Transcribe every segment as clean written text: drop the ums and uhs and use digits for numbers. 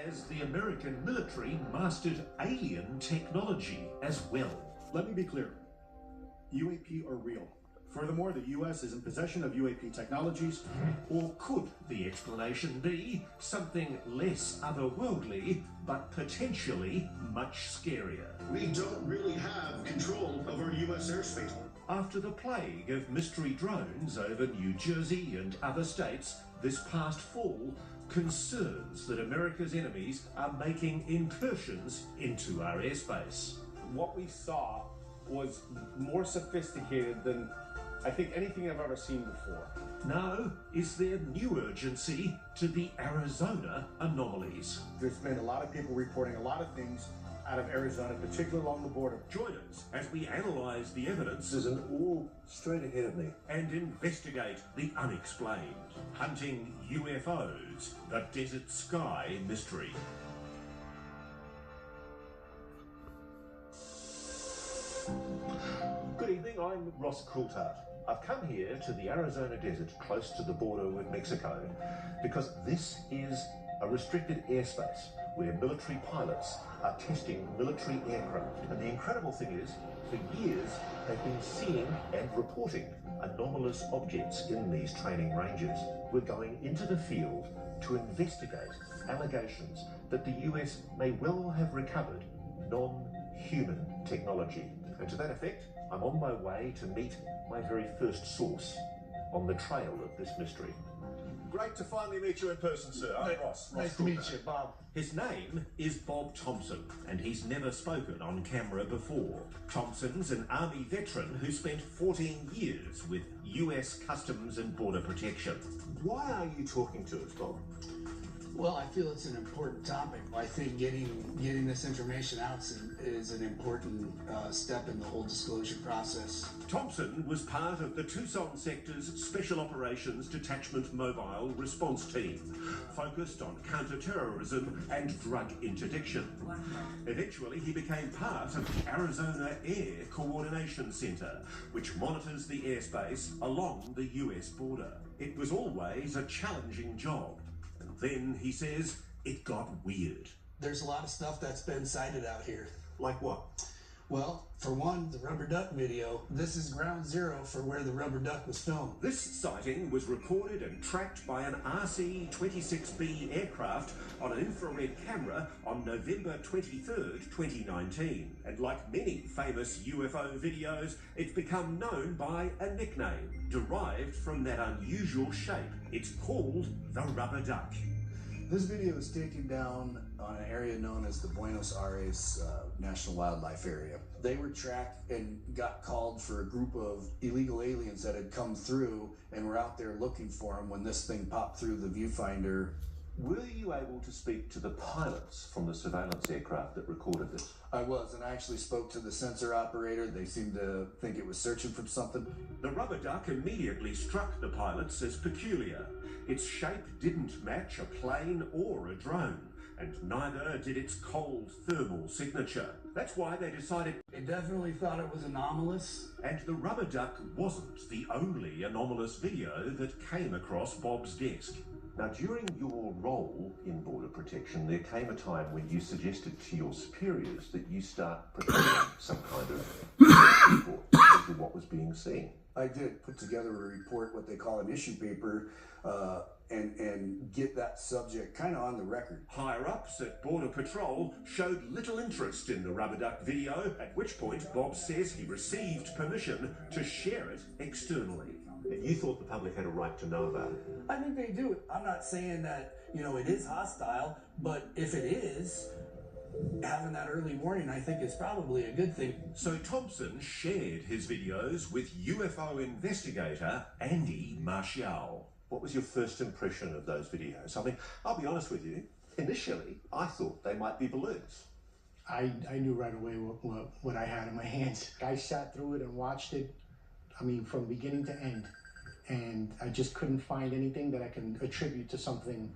says the American military mastered alien technology as well. Let me be clear. UAP are real. Furthermore, the U.S. is in possession of UAP technologies. Or could the explanation be something less otherworldly, but potentially much scarier? We don't really have control of our U.S. airspace. After the plague of mystery drones over New Jersey and other states this past fall, concerns that America's enemies are making incursions into our airspace. What we saw was more sophisticated than I think anything I've ever seen before. Now, is there new urgency to the Arizona anomalies? There's been a lot of people reporting a lot of things out of Arizona, particularly along the border. Join us as we analyse the evidence There's an all straight ahead of me. and investigate the unexplained. Hunting UFOs, the desert sky mystery. Good evening, I'm Ross Coulthard. I've come here to the Arizona desert close to the border with Mexico because this is a restricted airspace where military pilots are testing military aircraft. And the incredible thing is, for years, they've been seeing and reporting anomalous objects in these training ranges. We're going into the field to investigate allegations that the US may well have recovered non-human technology. And to that effect, I'm on my way to meet my very first source on the trail of this mystery. Great to finally meet you in person, sir. I'm Ross. Nice to meet you, Bob. His name is Bob Thompson, and he's never spoken on camera before. Thompson's an Army veteran who spent 14 years with US Customs and Border Protection. Why are you talking to us, Bob? Well, I feel it's an important topic. I think getting this information out is an important step in the whole disclosure process. Thompson was part of the Tucson sector's Special Operations Detachment Mobile Response Team, focused on counter-terrorism and drug interdiction. Eventually, he became part of the Arizona Air Coordination Center, which monitors the airspace along the US border. It was always a challenging job. And then, he says, it got weird. There's a lot of stuff that's been cited out here. Like what? Well, for one, the rubber duck video. This is ground zero for where the rubber duck was filmed. This sighting was recorded and tracked by an RC-26B aircraft on an infrared camera on November 23rd, 2019. And like many famous UFO videos, it's become known by a nickname derived from that unusual shape. It's called the rubber duck. This video is taken down on an area known as the Buenos Aires National Wildlife Area. They were tracked and got called for a group of illegal aliens that had come through and were out there looking for them when this thing popped through the viewfinder. Were you able to speak to the pilots from the surveillance aircraft that recorded this? I was, and I actually spoke to the sensor operator. They seemed to think it was searching for something. The rubber duck immediately struck the pilots as peculiar. Its shape didn't match a plane or a drone, and neither did its cold thermal signature. That's why they decided They definitely thought it was anomalous. And the rubber duck wasn't the only anomalous video that came across Bob's desk. Now, during your role in border protection, there came a time when you suggested to your superiors that you start preparing some kind of report into what was being seen. I did put together a report, what they call an issue paper, and get that subject kind of on the record. Higher-ups at Border Patrol showed little interest in the rubber duck video, at which point Bob says he received permission to share it externally. You thought the public had a right to know about it. I think they do. I'm not saying that, it is hostile, but if it is, having that early warning, I think, is probably a good thing. So Thompson shared his videos with UFO investigator Andy Marshall. What was your first impression of those videos? I mean, I'll be honest with you, initially I thought they might be balloons. I knew right away what I had in my hands. I sat through it and watched it, from beginning to end. And I just couldn't find anything that I can attribute to something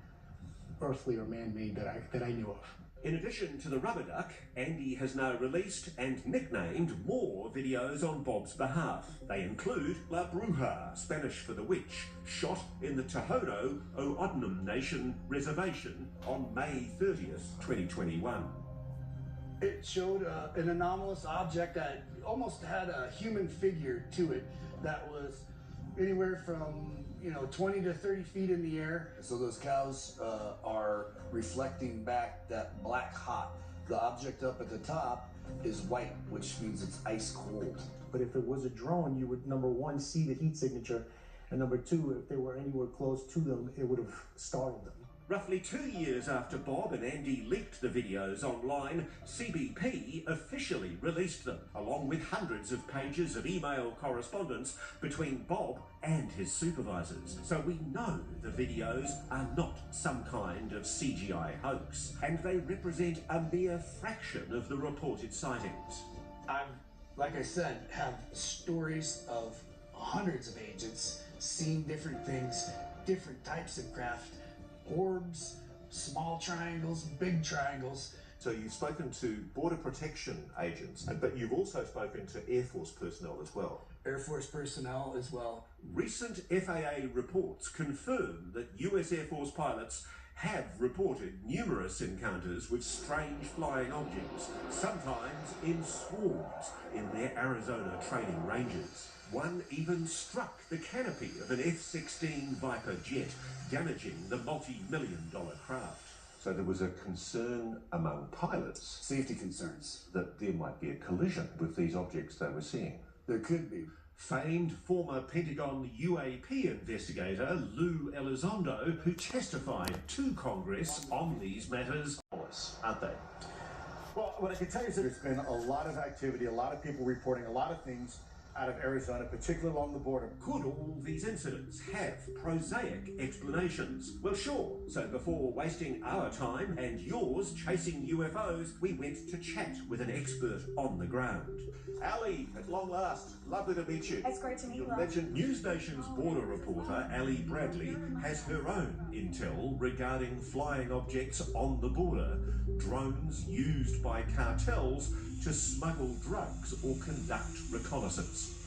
earthly or man-made that I knew of. In addition to the rubber duck, Andy has now released and nicknamed more videos on Bob's behalf. They include La Bruja, Spanish for the witch, shot in the Tohono O'odham Nation Reservation on May 30th, 2021. It showed an anomalous object that almost had a human figure to it that was anywhere from 20 to 30 feet in the air. So those cows are reflecting back that black hot. The object up at the top is white, which means it's ice cold. But if it was a drone, you would, number one, see the heat signature, and number two, if they were anywhere close to them, it would have startled them. Roughly 2 years after Bob and Andy leaked the videos online, CBP officially released them, along with hundreds of pages of email correspondence between Bob and his supervisors. So we know the videos are not some kind of CGI hoax, and they represent a mere fraction of the reported sightings. Like I said, have stories of hundreds of agents seeing different things, different types of craft, orbs, small triangles, big triangles. So you've spoken to Border Protection agents, but you've also spoken to Air Force personnel as well. Air Force personnel as well. Recent FAA reports confirm that US Air Force pilots have reported numerous encounters with strange flying objects, sometimes in swarms, in their Arizona training ranges. One even struck the canopy of an F-16 Viper jet, damaging the multi-million-dollar craft. So there was a concern among pilots Safety concerns. that there might be a collision with these objects they were seeing. There could be. Famed former Pentagon UAP investigator Lou Elizondo, who testified to Congress on these matters, aren't they? Well, what I can tell you is that there's been a lot of activity, a lot of people reporting a lot of things out of Arizona, particularly along the border. Could all these incidents have prosaic explanations? Well, sure. So before wasting our time and yours chasing UFOs, we went to chat with an expert on the ground. Ali, at long last, lovely to meet you. It's great to meet you. Legend. News Nation's border reporter, Ali Bradley, has her own intel regarding flying objects on the border, drones used by cartels to smuggle drugs or conduct reconnaissance.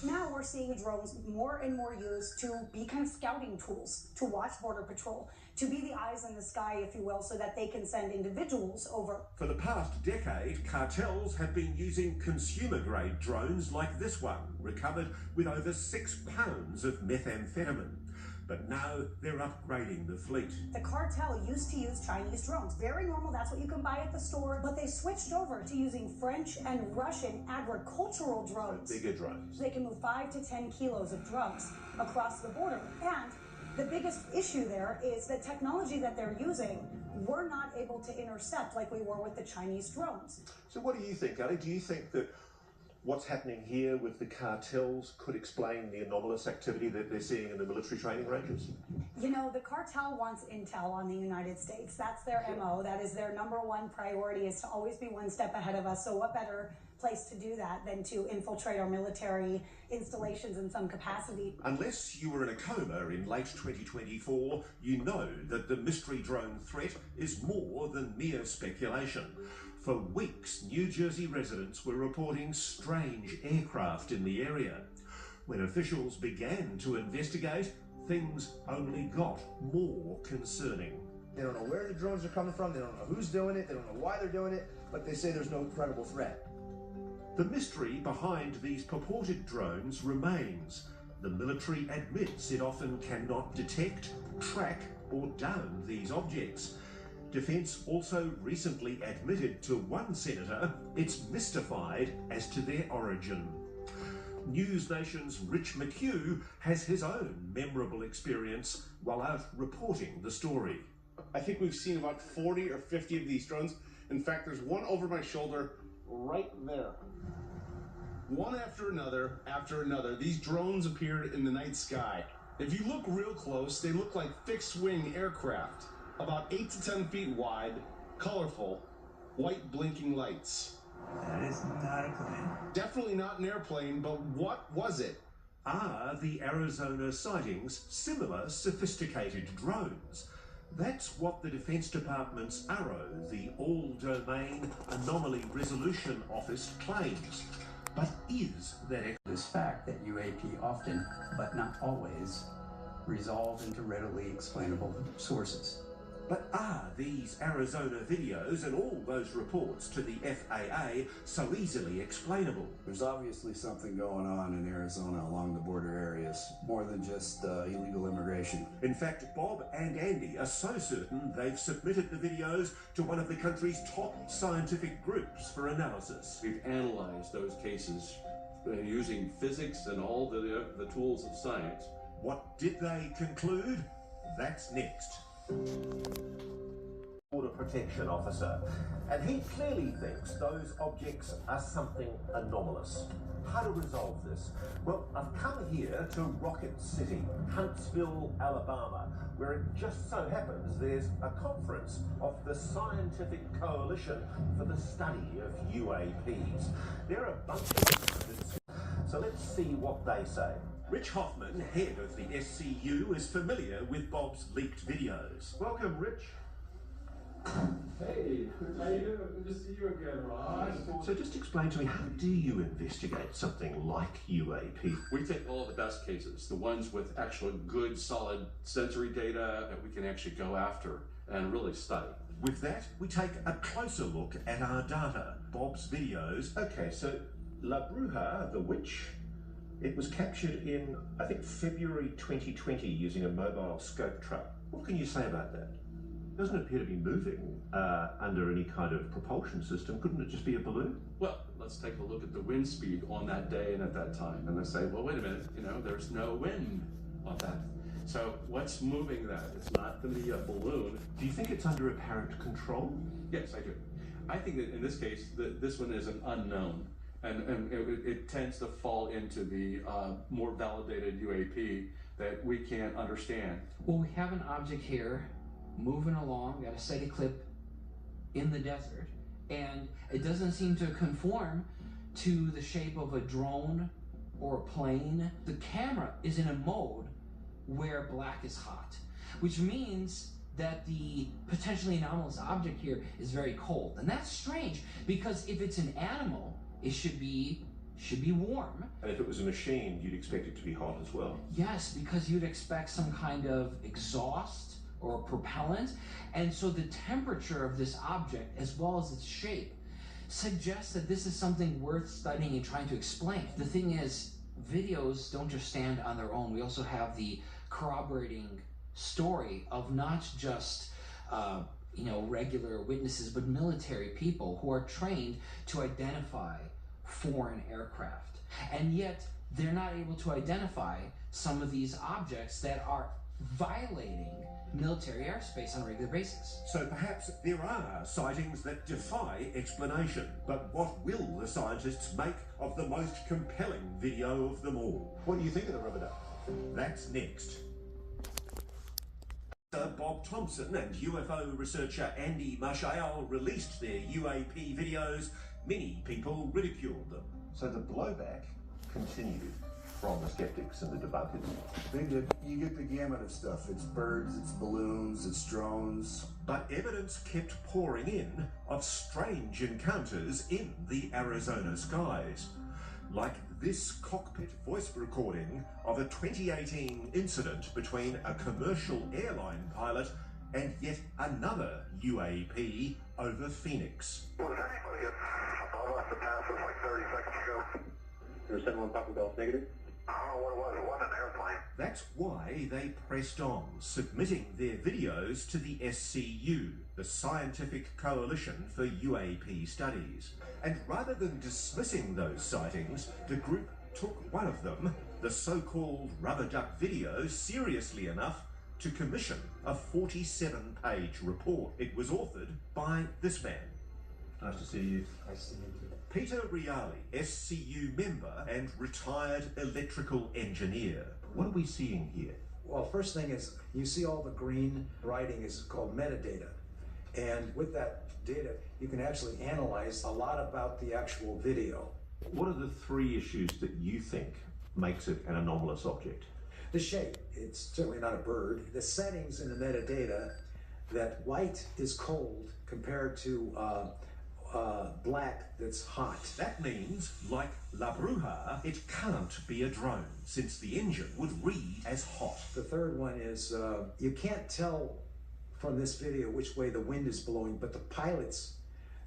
Now we're seeing drones more and more used to be kind of scouting tools, to watch Border Patrol, to be the eyes in the sky, if you will, so that they can send individuals over. For the past decade, cartels have been using consumer-grade drones like this one, recovered with over 6 pounds of methamphetamine. But now they're upgrading the fleet. The cartel used to use Chinese drones. Very normal, that's what you can buy at the store. But they switched over to using French and Russian agricultural drones. Bigger drones. They can move 5 to 10 kilos of drugs across the border. And the biggest issue there is the technology that they're using, we're not able to intercept like we were with the Chinese drones. So what do you think, Ali? Do you think that what's happening here with the cartels could explain the anomalous activity that they're seeing in the military training ranges? You know, the cartel wants intel on the United States. That's their MO. That is their number one priority, is to always be one step ahead of us. So what better place to do that than to infiltrate our military installations in some capacity? Unless you were in a coma in late 2024, you know that the mystery drone threat is more than mere speculation. For weeks, New Jersey residents were reporting strange aircraft in the area. When officials began to investigate, things only got more concerning. They don't know where the drones are coming from, they don't know who's doing it, they don't know why they're doing it, but they say there's no credible threat. The mystery behind these purported drones remains. The military admits it often cannot detect, track, or down these objects. Defence also recently admitted to one senator it's mystified as to their origin. News Nation's Rich McHugh has his own memorable experience while out reporting the story. I think we've seen about 40 or 50 of these drones. In fact, there's one over my shoulder right there. One after another, these drones appeared in the night sky. If you look real close, they look like fixed-wing aircraft, about 8 to 10 feet wide, colorful, white blinking lights. That is not a plane. Definitely not an airplane, but what was it? Are the Arizona sightings similar sophisticated drones? That's what the Defense Department's ARROW, the All-Domain Anomaly Resolution Office, claims. But is that this fact that UAP often, but not always, resolve into readily explainable sources? But are these Arizona videos and all those reports to the FAA so easily explainable? There's obviously something going on in Arizona along the border areas, more than just illegal immigration. In fact, Bob and Andy are so certain they've submitted the videos to one of the country's top scientific groups for analysis. We've analyzed those cases using physics and all the tools of science. What did they conclude? That's next. Border Protection Officer, and he clearly thinks those objects are something anomalous. How to resolve this? Well, I've come here to Rocket City, Huntsville, Alabama, where it just so happens there's a conference of the Scientific Coalition for the Study of UAPs. There are a bunch of so let's see what they say. Rich Hoffman, head of the SCU, is familiar with Bob's leaked videos. Welcome, Rich. Hey, how you doing? Good to see you again, Raj. So just explain to me, how do you investigate something like UAP? We take all the best cases, the ones with actual good, solid sensory data that we can actually go after and really study. With that, we take a closer look at our data, Bob's videos. Okay, so La Bruja, the witch, it was captured in, I think, February 2020 using a mobile scope truck. What can you say about that? It doesn't appear to be moving under any kind of propulsion system. Couldn't it just be a balloon? Well, let's take a look at the wind speed on that day and at that time. And let's say, well, wait a minute, there's no wind on that. So what's moving that? It's not going to be a balloon. Do you think it's under apparent control? Yes, I do. I think that in this case, this one is an unknown. And it tends to fall into the more validated UAP that we can't understand. Well, we have an object here moving along at a steady clip in the desert, and it doesn't seem to conform to the shape of a drone or a plane. The camera is in a mode where black is hot, which means that the potentially anomalous object here is very cold. And that's strange, because if it's an animal, it should be warm. And if it was a machine, you'd expect it to be hot as well. Yes, because you'd expect some kind of exhaust or propellant. And so the temperature of this object, as well as its shape, suggests that this is something worth studying and trying to explain. The thing is, videos don't just stand on their own. We also have the corroborating story of not just regular witnesses, but military people who are trained to identify foreign aircraft. And yet they're not able to identify some of these objects that are violating military airspace on a regular basis. So perhaps there are sightings that defy explanation. But what will the scientists make of the most compelling video of them all? What do you think of the rubber duck? That's next. Bob Thompson and UFO researcher Andy Mashael released their UAP videos. Many people ridiculed them. So the blowback continued from the skeptics and the debunkers. You get the gamut of stuff. It's birds, it's balloons, it's drones. But evidence kept pouring in of strange encounters in the Arizona skies. Like this cockpit voice recording of a 2018 incident between a commercial airline pilot and yet another UAP over Phoenix. Was anybody above us that passed us like 30 seconds ago? There was someone Papa Golf negative? I don't know what it was. It wasn't an airplane. That's why they pressed on, submitting their videos to the SCU, the Scientific Coalition for UAP Studies. And rather than dismissing those sightings, the group took one of them, the so-called rubber duck video, seriously enough to commission a 47-page report. It was authored by this man. Nice to see you. Nice to meet you. Peter Reali, SCU member and retired electrical engineer. What are we seeing here? Well, first thing is, you see all the green writing is called metadata. And with that data, you can actually analyze a lot about the actual video. What are the three issues that you think makes it an anomalous object? The shape, it's certainly not a bird. The settings in the metadata that white is cold compared to black that's hot. That means, like La Bruja, it can't be a drone, since the engine would read as hot. The third one is you can't tell from this video which way the wind is blowing, but the pilots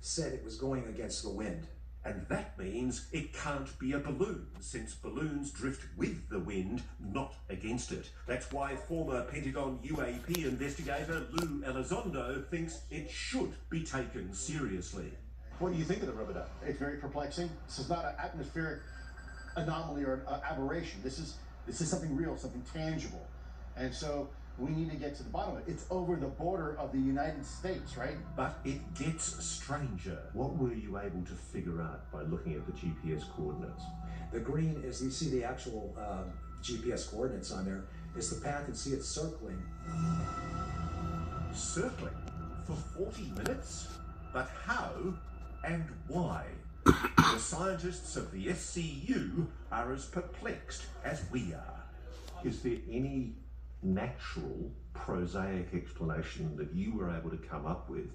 said it was going against the wind. And that means it can't be a balloon, since balloons drift with the wind, not against it. That's why former Pentagon UAP investigator Lou Elizondo thinks it should be taken seriously. What do you think of the rubber duck? It's very perplexing. This is not an atmospheric anomaly or an aberration. This is something real, something tangible. And so we need to get to the bottom of it. It's over the border of the United States, right? But it gets stranger. What were you able to figure out by looking at the GPS coordinates? The green is, you see the actual GPS coordinates on there, is the path, and see it circling. Circling? For 40 minutes? But how and why? The scientists of the SCU are as perplexed as we are. Is there any natural, prosaic explanation that you were able to come up with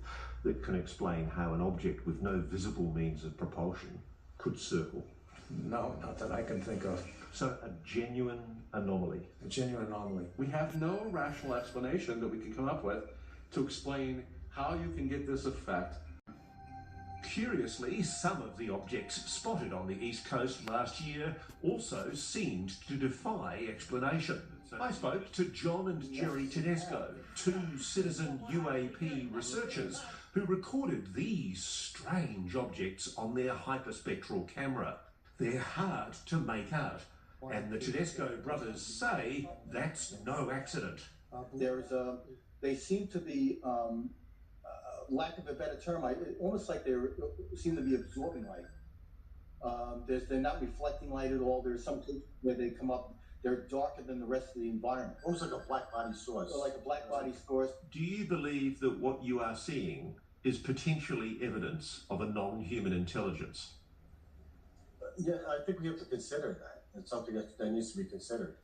that can explain how an object with no visible means of propulsion could circle? No, not that I can think of. So a genuine anomaly. A genuine anomaly. We have no rational explanation that we can come up with to explain how you can get this effect. Curiously, some of the objects spotted on the East Coast last year also seemed to defy explanation. I spoke to John and Jerry Tedesco, two citizen UAP researchers who recorded these strange objects on their hyperspectral camera. They're hard to make out, and the Tedesco brothers say that's no accident. They seem to be, lack of a better term, almost like they seem to be absorbing light. They're not reflecting light at all. There's some cases where they come up, they're darker than the rest of the environment. Almost like a black body source. So like a black body source. Do you believe that what you are seeing is potentially evidence of a non-human intelligence? Yeah, I think we have to consider that. It's something that needs to be considered.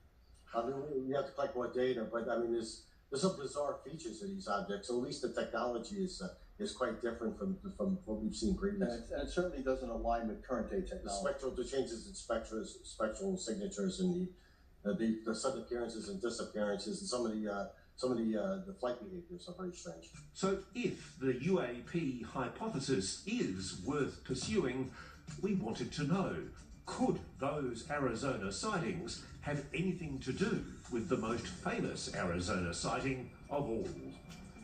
I mean, we have to collect more data, but I mean, there's some bizarre features of these objects. So at least the technology is quite different from what we've seen previously. And it certainly doesn't align with current day technology. The changes in spectral signatures and the sudden appearances and disappearances, and some of the flight behaviors are very strange. So if the UAP hypothesis is worth pursuing, we wanted to know, could those Arizona sightings have anything to do with the most famous Arizona sighting of all?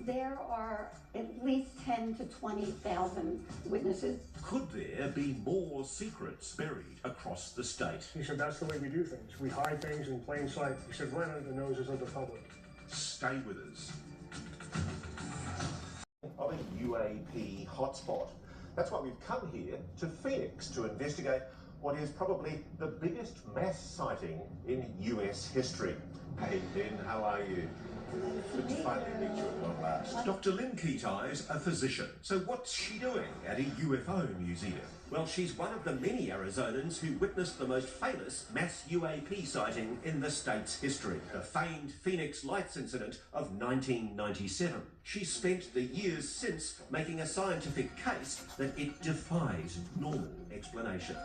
There are at least 10 to 20,000 witnesses. Could there be more secrets buried across the state? He said, that's the way we do things. We hide things in plain sight. He said, right under the noses of the public. Stay with us. Of a UAP hotspot. That's why we've come here to Phoenix to investigate what is probably the biggest mass sighting in US history. Hey Ben, how are you? Good to finally meet you at long last. Dr. Lynn Keatai is a physician. So what's she doing at a UFO museum? Well, she's one of the many Arizonans who witnessed the most famous mass UAP sighting in the state's history, the famed Phoenix Lights incident of 1997. She spent the years since making a scientific case that it defies normal explanation.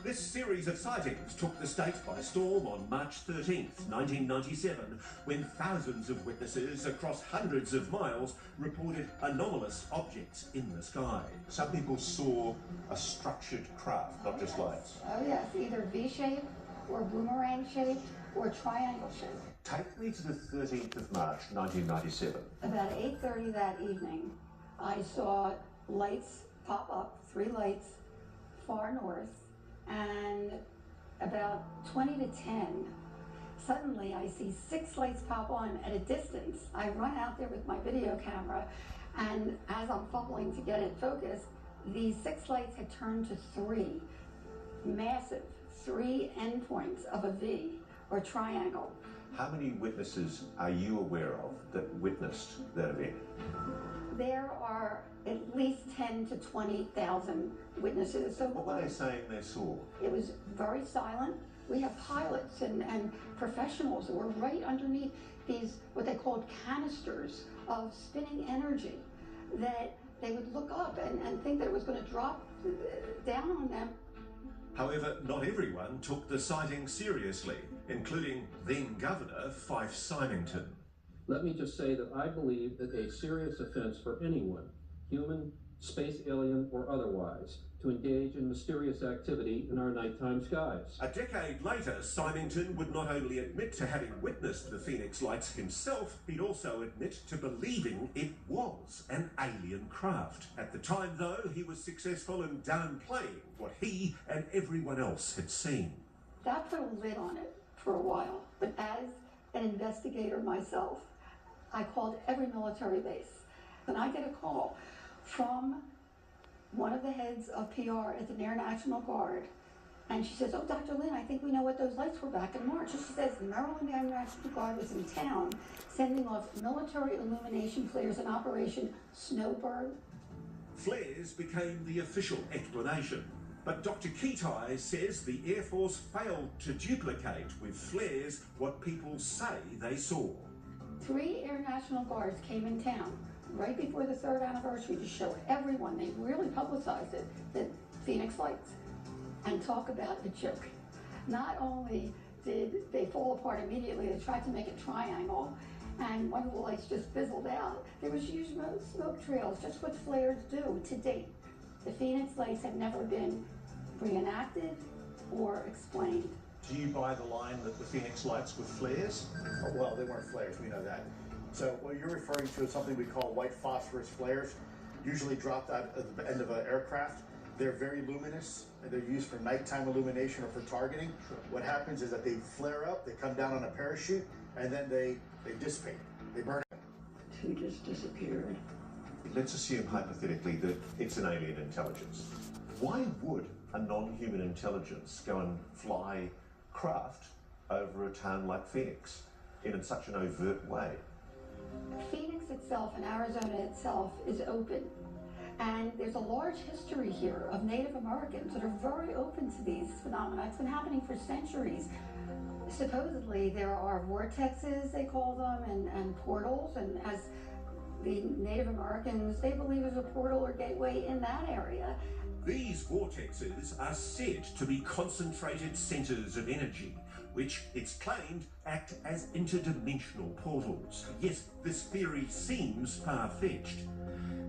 This series of sightings took the state by storm on March 13th, 1997, when thousands of witnesses across hundreds of miles reported anomalous objects in the sky. Some people saw a structured craft, not just lights. Oh yes, either V-shape or boomerang shape or triangle shape. Take me to the 13th of March, 1997. About 8:30 that evening, I saw lights pop up, 3 lights, far north, and about 20 to 10, suddenly I see 6 lights pop on at a distance. I run out there with my video camera, and as I'm fumbling to get it focused, these 6 lights had turned to 3, massive 3 endpoints of a V or triangle. How many witnesses are you aware of that witnessed that event? There are at least 10 to 20,000 witnesses. So what were they saying they saw? It was very silent. We have pilots and professionals who were right underneath these, what they called canisters of spinning energy, that they would look up and think that it was going to drop down on them. However, not everyone took the sighting seriously, including then-Governor Fife Symington. Let me just say that I believe that a serious offense for anyone, human, space alien, or otherwise, to engage in mysterious activity in our nighttime skies. A decade later, Symington would not only admit to having witnessed the Phoenix Lights himself, he'd also admit to believing it was an alien craft. At the time, though, he was successful in downplaying what he and everyone else had seen. That put a lid on it for a while, but as an investigator myself, I called every military base, and I get a call from one of the heads of PR at the Air National Guard, and she says, "Oh, Dr. Lynn, I think we know what those lights were back in March." And she says, the Maryland Air National Guard was in town sending off military illumination flares in Operation Snowbird. Flares became the official explanation, but Dr. Ketai says the Air Force failed to duplicate with flares what people say they saw. 3 Air National Guards came in town right before the 3rd anniversary to show everyone, they really publicized it, the Phoenix Lights, and talk about the joke. Not only did they fall apart immediately, they tried to make a triangle, and one of the lights just fizzled out. There was huge smoke trails, just what flares do to date. The Phoenix Lights have never been reenacted or explained. Do you buy the line that the Phoenix Lights with flares? Oh, well, they weren't flares, we know that. So what you're referring to is something we call white phosphorus flares, usually dropped out at the end of an aircraft. They're very luminous, and they're used for nighttime illumination or for targeting. What happens is that they flare up, they come down on a parachute, and then they dissipate, they burn out. Who just disappeared? Let's assume hypothetically that it's an alien intelligence. Why would a non-human intelligence go and fly craft over a town like Phoenix in such an overt way? Phoenix itself and Arizona itself is open, and there's a large history here of Native Americans that are very open to these phenomena. It's been happening for centuries. Supposedly there are vortexes, they call them, and portals, and as the Native Americans, they believe there's a portal or gateway in that area. These vortexes are said to be concentrated centres of energy, which it's claimed act as interdimensional portals. Yes, this theory seems far-fetched,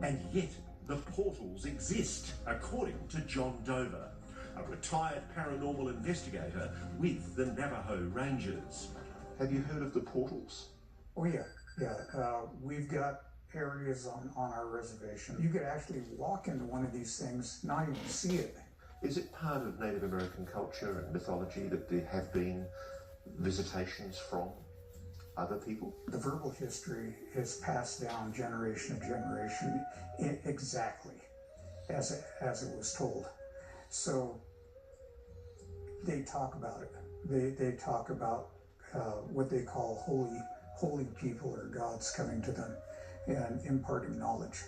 and yet the portals exist, according to John Dover, a retired paranormal investigator with the Navajo Rangers. Have you heard of the portals? Oh yeah. We've got areas on our reservation. You could actually walk into one of these things, not even see it. Is it part of Native American culture and mythology that there have been visitations from other people? The verbal history is passed down generation to generation exactly as it was told. So they talk about it. They talk about what they call holy people or gods coming to them and imparting knowledge.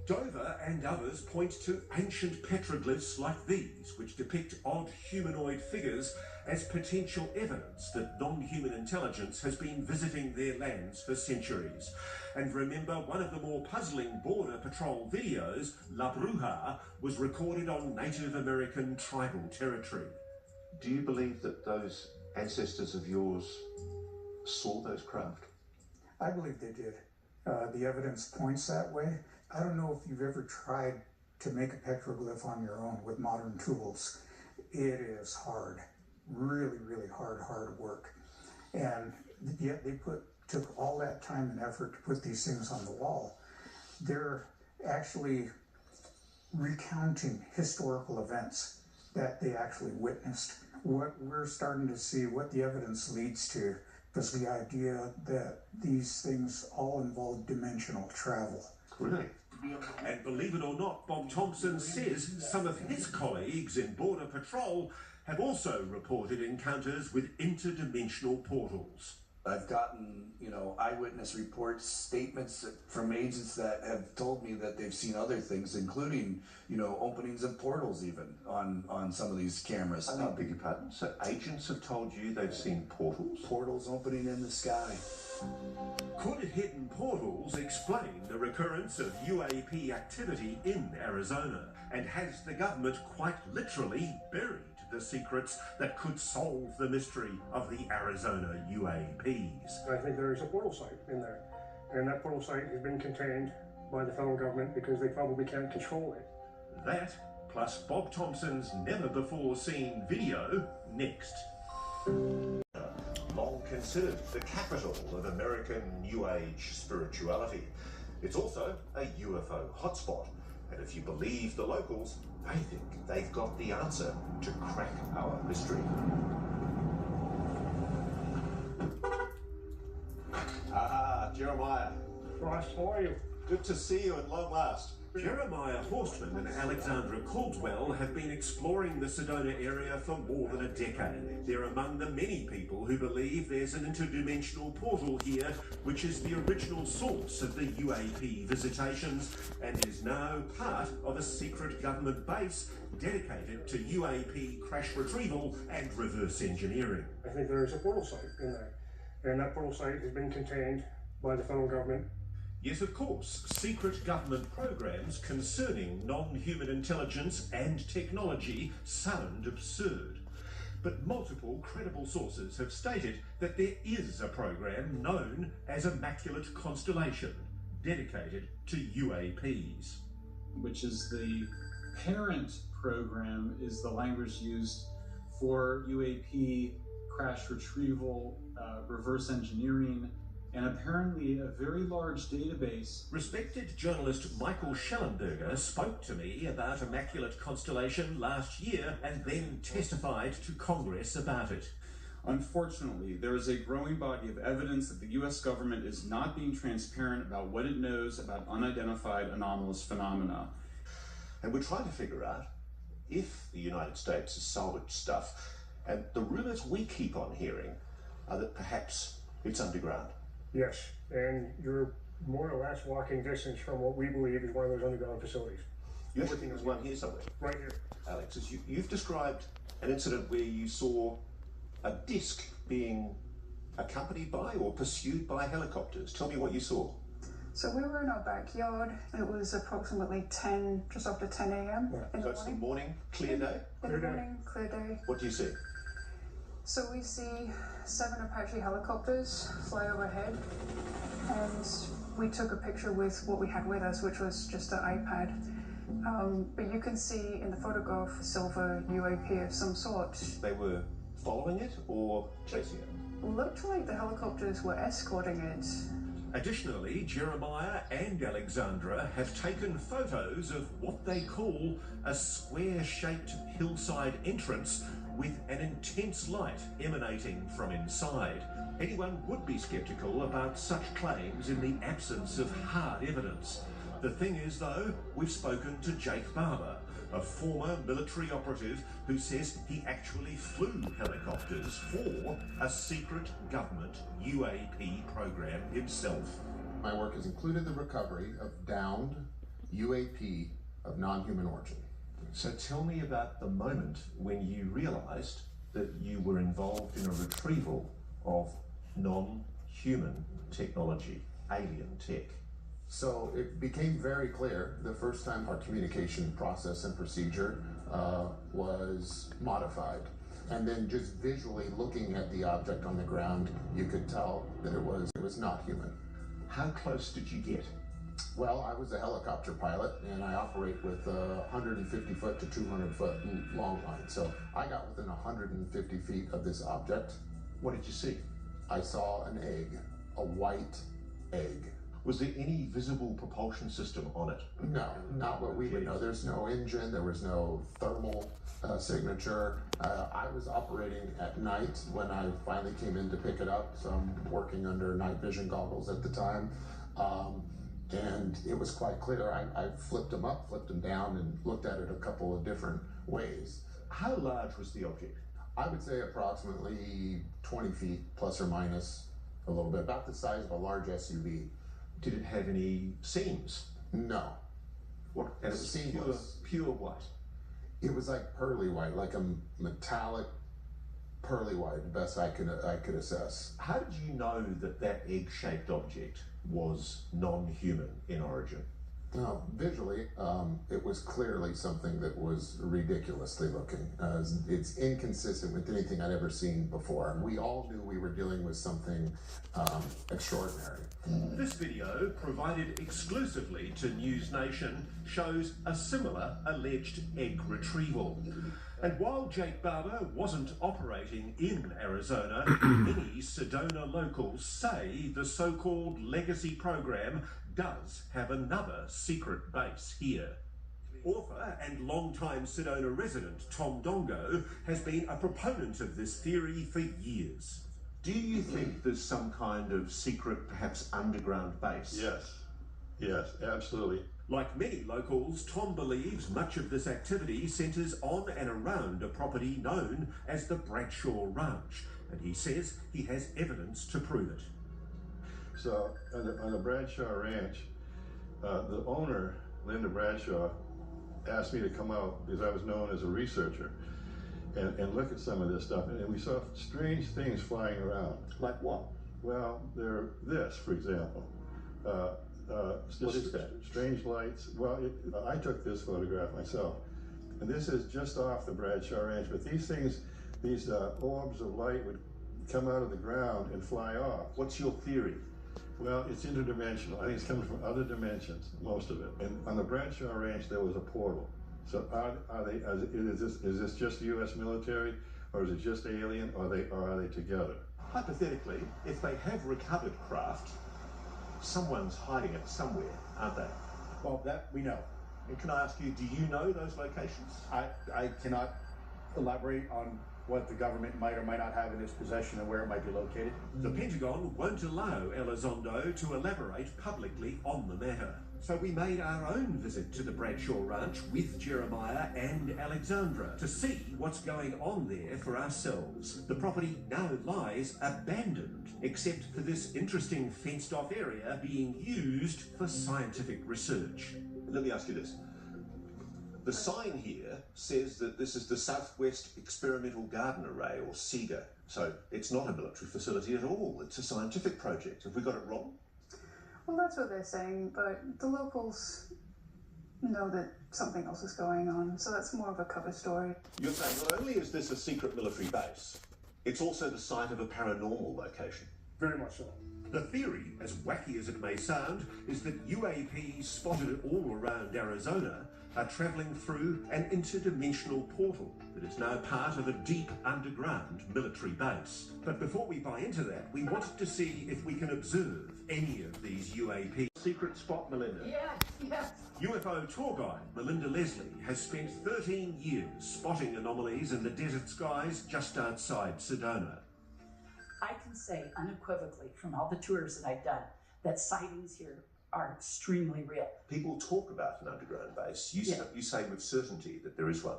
Dover and others point to ancient petroglyphs like these, which depict odd humanoid figures as potential evidence that non-human intelligence has been visiting their lands for centuries. And remember, one of the more puzzling Border Patrol videos, La Bruja, was recorded on Native American tribal territory. Do you believe that those ancestors of yours saw those craft? I believe they did. The evidence points that way. I don't know if you've ever tried to make a petroglyph on your own with modern tools. It is hard, really, really hard work. And yet they took all that time and effort to put these things on the wall. They're actually recounting historical events that they actually witnessed. What we're starting to see, what the evidence leads to, is the idea that these things all involve dimensional travel. Really? And believe it or not, Bob Thompson says some of his colleagues in Border Patrol have also reported encounters with interdimensional portals. I've gotten, eyewitness reports, statements from agents that have told me that they've seen other things, including, openings of portals even on some of these cameras. I beg your pardon? So agents have told you they've seen portals? Portals opening in the sky. Could hidden portals explain the recurrence of UAP activity in Arizona? And has the government quite literally buried the secrets that could solve the mystery of the Arizona UAPs? I think there is a portal site in there, and that portal site has been contained by the federal government because they probably can't control it. That, plus Bob Thompson's never-before-seen video, next. Long considered the capital of American New Age spirituality. It's also a UFO hotspot, and if you believe the locals, they think they've got the answer to crack our mystery. Ah, Jeremiah. Ross, how are you? Good to see you at long last. Jeremiah Horstman and Alexandra Caldwell have been exploring the Sedona area for more than a decade. They're among the many people who believe there's an interdimensional portal here, which is the original source of the UAP visitations and is now part of a secret government base dedicated to UAP crash retrieval and reverse engineering. I think there is a portal site in there, and that portal site has been contained by the federal government. Yes, of course, secret government programs concerning non-human intelligence and technology sound absurd. But multiple credible sources have stated that there is a program known as Immaculate Constellation, dedicated to UAPs. Which is the parent program, is the language used for UAP crash retrieval, reverse engineering, and apparently a very large database. Respected journalist Michael Schellenberger spoke to me about Immaculate Constellation last year and then testified to Congress about it. Unfortunately, there is a growing body of evidence that the U.S. government is not being transparent about what it knows about unidentified anomalous phenomena. And we're trying to figure out if the United States has salvaged stuff. And the rumors we keep on hearing are that perhaps it's underground. Yes, and you're more or less walking distance from what we believe is one of those underground facilities. Yes, there's one here somewhere. Right here. Alex, you've described an incident where you saw a disc being accompanied by or pursued by helicopters. Tell me what you saw. So we were in our backyard. It was approximately just after 10 a.m. in the It's the morning, clear day? In the morning, clear day. What do you see? So we see 7 Apache helicopters fly overhead, and we took a picture with what we had with us, which was just an iPad. But you can see in the photograph a silver UAP of some sort. They were following it or chasing it? Looked like the helicopters were escorting it. Additionally, Jeremiah and Alexandra have taken photos of what they call a square-shaped hillside entrance with an intense light emanating from inside. Anyone would be sceptical about such claims in the absence of hard evidence. The thing is, though, we've spoken to Jake Barber, a former military operative who says he actually flew helicopters for a secret government UAP program himself. My work has included the recovery of downed UAP of non-human origin. So tell me about the moment when you realized that you were involved in a retrieval of non-human technology, alien tech. So it became very clear the first time our communication process and procedure was modified. And then just visually looking at the object on the ground, you could tell that it was not human. How close did you get? Well, I was a helicopter pilot, and I operate with 150 foot to 200 foot long line. So I got within 150 feet of this object. What did you see? I saw an egg, a white egg. Was there any visible propulsion system on it? No, not what we would know. There's no engine, there was no thermal signature. I was operating at night when I finally came in to pick it up, so I'm working under night vision goggles at the time. And it was quite clear. I flipped them up, flipped them down, and looked at it a couple of different ways. How large was the object? I would say approximately 20 feet, plus or minus a little bit, about the size of a large SUV. Did it have any seams? No. What? And it was pure white? It was like pearly white, like a metallic pearly white, best I could assess. How did you know that that egg-shaped object was non-human in origin? Now, visually, it was clearly something that was ridiculously looking. It's inconsistent with anything I'd ever seen before. And we all knew we were dealing with something extraordinary. This video, provided exclusively to News Nation, shows a similar alleged egg retrieval. And while Jake Barber wasn't operating in Arizona, many Sedona locals say the so-called legacy program does have another secret base here. Author and longtime Sedona resident Tom Dongo has been a proponent of this theory for years. Do you think there's some kind of secret, perhaps underground base? Yes, absolutely. Like many locals, Tom believes much of this activity centres on and around a property known as the Bradshaw Ranch, and he says he has evidence to prove it. So on the Bradshaw Ranch, the owner, Linda Bradshaw, asked me to come out because I was known as a researcher and look at some of this stuff. And we saw strange things flying around. Like what? Well, this, for example. What is that? Strange lights. Well, I took this photograph myself. And this is just off the Bradshaw Ranch. But these things, these orbs of light would come out of the ground and fly off. What's your theory? Well, it's interdimensional. I think it's coming from other dimensions, most of it. And on the Bradshaw Ranch, there was a portal. So is this just the U.S. military, or is it just alien, or are they together? Hypothetically, if they have recovered craft, someone's hiding it somewhere, aren't they? Well, that we know. And can I ask you, do you know those locations? I cannot elaborate on what the government might or might not have in its possession and where it might be located. The Pentagon won't allow Elizondo to elaborate publicly on the matter. So we made our own visit to the Bradshaw Ranch with Jeremiah and Alexandra to see what's going on there for ourselves. The property now lies abandoned, except for this interesting fenced-off area being used for scientific research. Let me ask you this. The sign here says that this is the Southwest Experimental Garden Array, or SEGA. So it's not a military facility at all. It's a scientific project. Have we got it wrong? Well, that's what they're saying, but the locals know that something else is going on, so that's more of a cover story. You're saying not only is this a secret military base, it's also the site of a paranormal location. Very much so. The theory, as wacky as it may sound, is that UAPs spotted all around Arizona are travelling through an interdimensional portal that is now part of a deep underground military base. But before we buy into that, we wanted to see if we can observe any of these UAPs. Secret spot, Melinda? Yes. UFO tour guide Melinda Leslie has spent 13 years spotting anomalies in the desert skies just outside Sedona. I can say unequivocally from all the tours that I've done that sightings here are extremely real. People talk about an underground base. You say with certainty that there is one.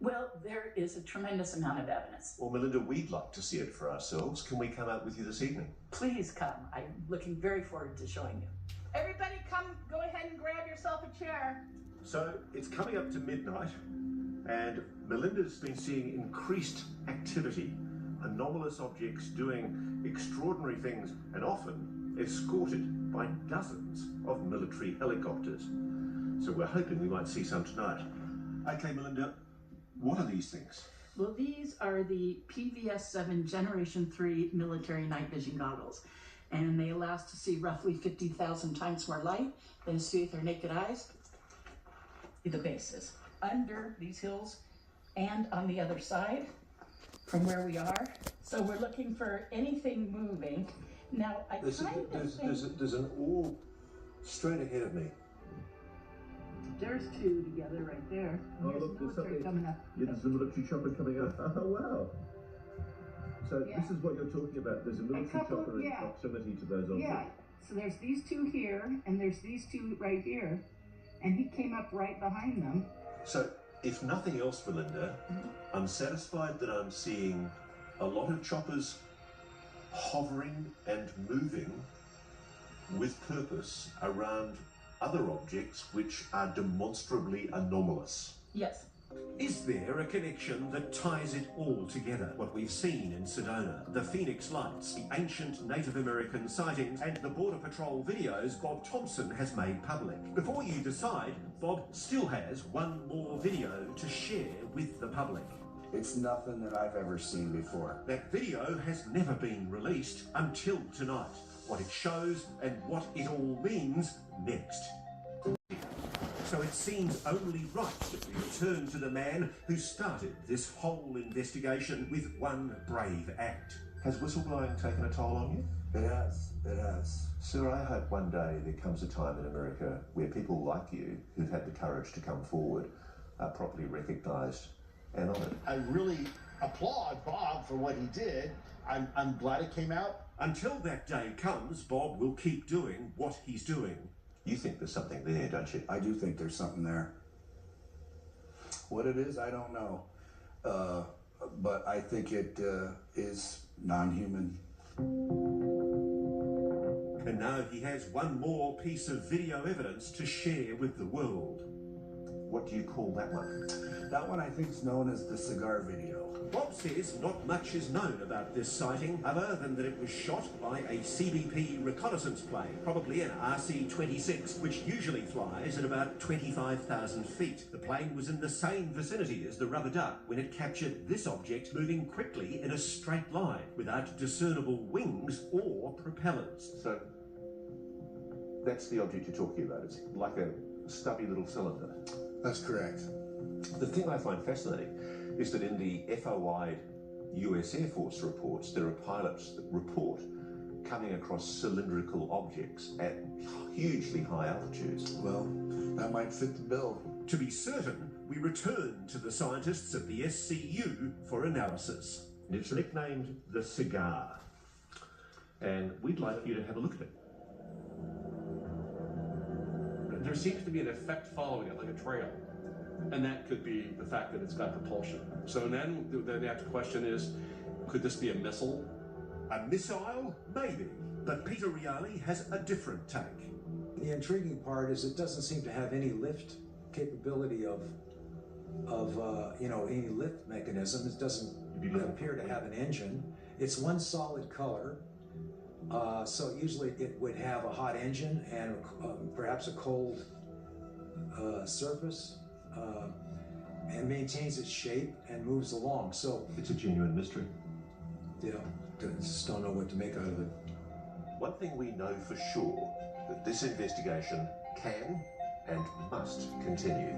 Well, there is a tremendous amount of evidence. Well, Melinda, we'd like to see it for ourselves. Can we come out with you this evening? Please come. I'm looking very forward to showing you. Everybody come, go ahead and grab yourself a chair. So it's coming up to midnight, and Melinda's been seeing increased activity, anomalous objects doing extraordinary things, and often escorted by dozens of military helicopters. So we're hoping we might see some tonight. Okay, Melinda, what are these things? Well, these are the PVS-7 Generation 3 military night vision goggles, and they allow us to see roughly 50,000 times more light than see with our naked eyes. The base is under these hills and on the other side from where we are. So we're looking for anything moving. Now, there's an orb straight ahead of me. There's two together right there. Oh, There's look, there's military something. coming up. Yeah, there's a military chopper coming up. Oh, wow. So Yeah. this is what you're talking about. There's a military chopper in proximity to those objects. Yeah, so there's these two here, and there's these two right here, and he came up right behind them. So, if nothing else, Belinda, I'm satisfied that I'm seeing a lot of choppers hovering and moving with purpose around other objects which are demonstrably anomalous. Yes. Is there a connection that ties it all together? What we've seen in Sedona, the Phoenix Lights, the ancient Native American sightings, and the Border Patrol videos Bob Thompson has made public. Before you decide, Bob still has one more video to share with the public. It's nothing that I've ever seen before. That video has never been released until tonight. What it shows and what it all means next. So it seems only right that we return to the man who started this whole investigation with one brave act. Has whistleblowing taken a toll on you? It has. It has. Sir, I hope one day there comes a time in America where people like you, who've had the courage to come forward, are properly recognised and honoured. I really applaud Bob for what he did. I'm glad it came out. Until that day comes, Bob will keep doing what he's doing. You think there's something there, don't you? I do think there's something there. What it is, I don't know. But I think it is non-human. And now he has one more piece of video evidence to share with the world. What do you call that one? That one I think is known as the cigar video. Bob says not much is known about this sighting other than that it was shot by a CBP reconnaissance plane, probably an RC-26, which usually flies at about 25,000 feet. The plane was in the same vicinity as the rubber duck when it captured this object moving quickly in a straight line without discernible wings or propellers. So that's the object you're talking about. It's like a stubby little cylinder. That's correct. The thing I find fascinating is that in the FOI US Air Force reports, there are pilots that report coming across cylindrical objects at hugely high altitudes. Well, that might fit the bill. To be certain, we return to the scientists at the SCU for analysis. It's nicknamed the cigar, and we'd like you to have a look at it. There seems to be an effect following it, like a trail. And that could be the fact that it's got propulsion. So then the next question is, could this be a missile? A missile? Maybe. But Peter Reale has a different take. The intriguing part is it doesn't seem to have any lift capability of any lift mechanism. It doesn't appear to have an engine. It's one solid color. So usually it would have a hot engine and perhaps a cold surface. And maintains its shape and moves along. So it's a genuine mystery. Yeah, just don't know what to make out of it. One thing we know for sure, that this investigation can and must continue.